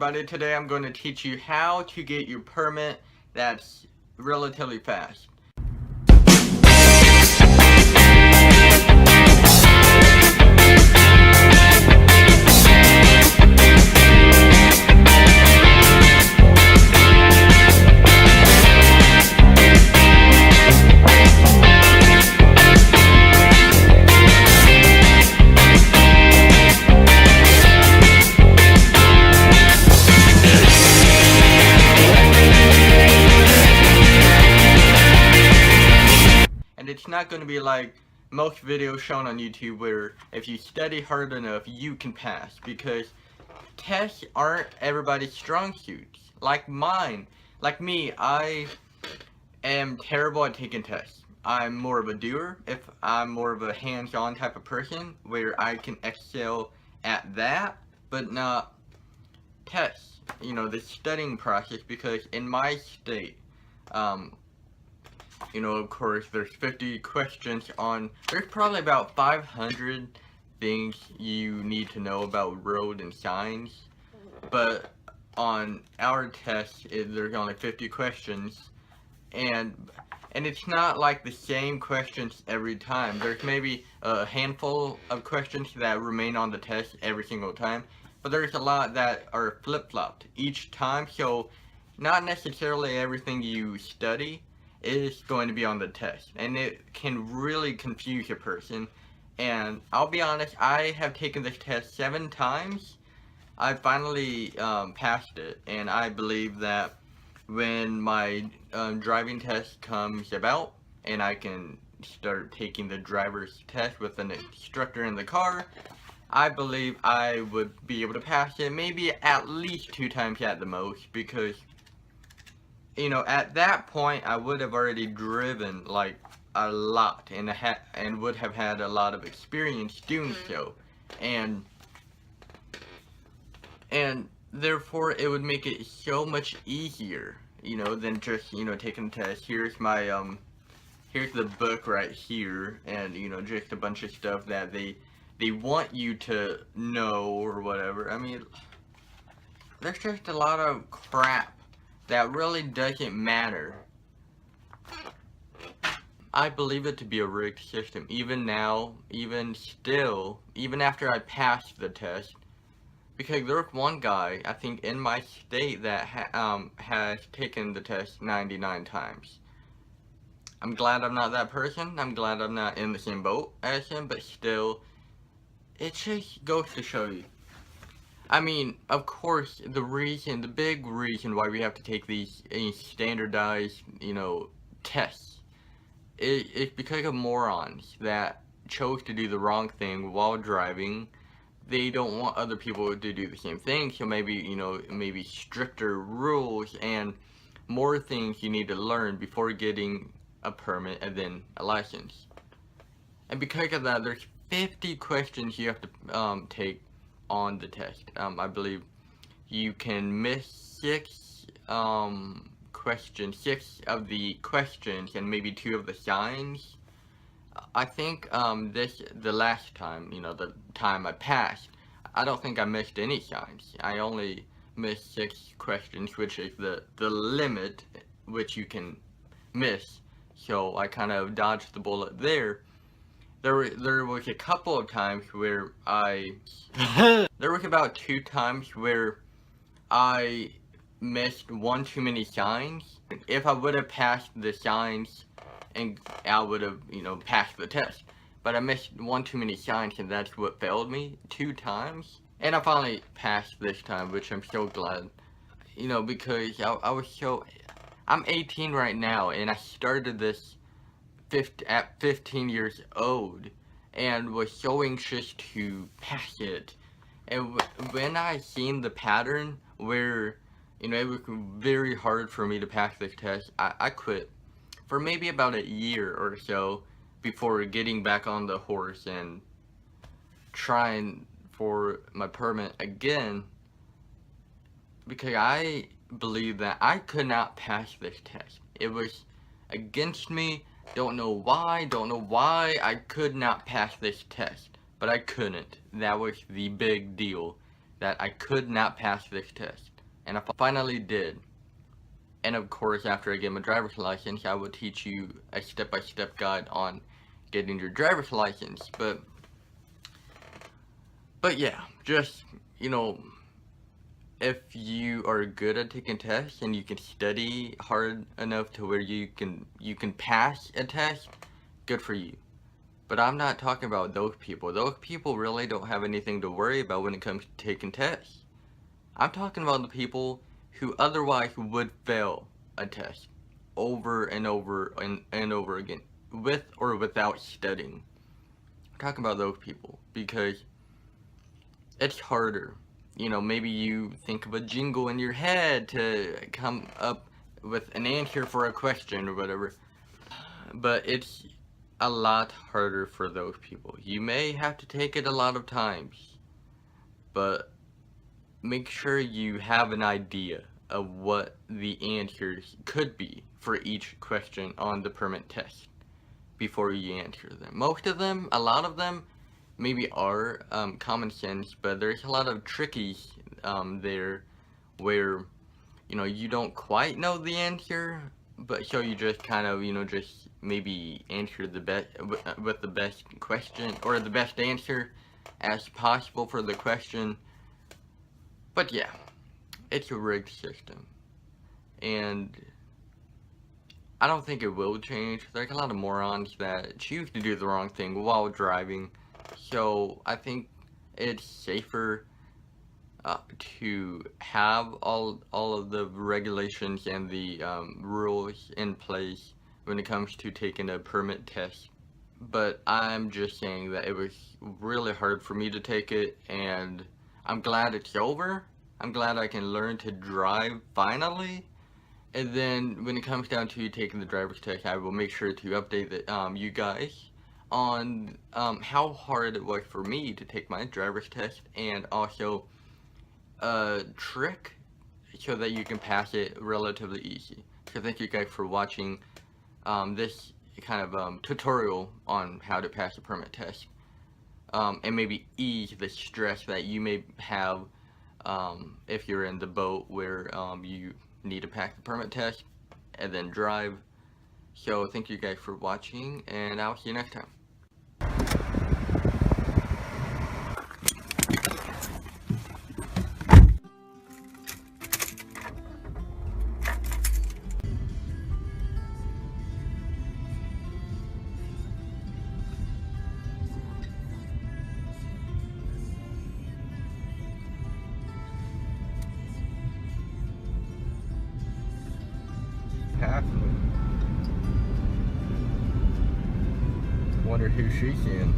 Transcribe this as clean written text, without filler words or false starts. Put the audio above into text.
everybody, today I'm going to teach you how to get your permit that's relatively fast. And it's not going to be like most videos shown on YouTube where if you study hard enough you can pass, because tests aren't everybody's strong suits. Like mine, like me, I am terrible at taking tests. I'm more of a doer. If I'm more of a hands-on type of person where I can excel at that, but not tests, you know, the studying process, because in my state, you know, of course, there's 50 questions on, there's probably about 500 things you need to know about road and signs, but on our test, there's only 50 questions, and it's not like the same questions every time. There's maybe a handful of questions that remain on the test every single time, but there's a lot that are flip-flopped each time, so not necessarily everything you study is going to be on the test, and it can really confuse a person. And I'll be honest, I have taken this test 7 times. I finally passed it, and I believe that when my driving test comes about and I can start taking the driver's test with an instructor in the car, I believe I would be able to pass it, maybe at least 2 times at the most, because you know, at that point, I would have already driven like a lot and would have had a lot of experience doing so, and therefore it would make it so much easier, you know, than just, you know, taking a test. Here's my here's the book right here, and you know, just a bunch of stuff that they want you to know or whatever. I mean, there's just a lot of crap that really doesn't matter. I believe it to be a rigged system, even now, even still, even after I passed the test, because there was one guy, I think in my state, that has taken the test 99 times. I'm glad I'm not that person. I'm glad I'm not in the same boat as him, but still, it just goes to show you. I mean, of course, the big reason why we have to take these standardized, you know, tests is because of morons that chose to do the wrong thing while driving. They don't want other people to do the same thing, so maybe, you know, maybe stricter rules and more things you need to learn before getting a permit and then a license. And because of that, there's 50 questions you have to take on the test. I believe you can miss 6 questions, 6 of the questions, and maybe 2 of the signs. I think the last time, you know, the time I passed, I don't think I missed any signs. I only missed 6 questions, which is the limit which you can miss. So I kind of dodged the bullet there. There was a couple of times where there was about 2 times where I missed 1 too many signs. If I would have passed the signs, and I would have, you know, passed the test. But I missed 1 too many signs, and that's what failed me 2 times. And I finally passed this time, which I'm so glad. You know, because I'm 18 right now, and I started this at 15 years old and was so anxious to pass it. And when I seen the pattern where, you know, it was very hard for me to pass this test, I quit for maybe about a year or so before getting back on the horse and trying for my permit again, because I believe that I could not pass this test. It was against me. Don't know why I could not pass this test, but I couldn't. That was the big deal, that I could not pass this test. And I finally did. And of course, after I get my driver's license, I will teach you a step-by-step guide on getting your driver's license. But yeah, just, you know, if you are good at taking tests and you can study hard enough to where you can pass a test, good for you. But I'm not talking about those people. Those people really don't have anything to worry about when it comes to taking tests. I'm talking about the people who otherwise would fail a test over and over and over again, with or without studying. I'm talking about those people because it's harder. You know, maybe you think of a jingle in your head to come up with an answer for a question or whatever, but it's a lot harder for those people. You may have to take it a lot of times, but make sure you have an idea of what the answers could be for each question on the permit test before you answer them. Most of them, a lot of them, maybe are common sense, but there's a lot of trickies there where, you know, you don't quite know the answer, but so you just kind of, you know, just maybe answer the best with the best question or the best answer as possible for the question. But yeah, it's a rigged system, and I don't think it will change. There's a lot of morons that choose to do the wrong thing while driving, so I think it's safer to have all of the regulations and the rules in place when it comes to taking a permit test. But I'm just saying that it was really hard for me to take it, and I'm glad it's over. I'm glad I can learn to drive finally. And then when it comes down to taking the driver's test, I will make sure to update you guys on how hard it was for me to take my driver's test, and also a trick so that you can pass it relatively easy. So thank you guys for watching this kind of tutorial on how to pass a permit test, and maybe ease the stress that you may have if you're in the boat where you need to pass the permit test and then drive. So thank you guys for watching, and I'll see you next time. Wonder who she's in.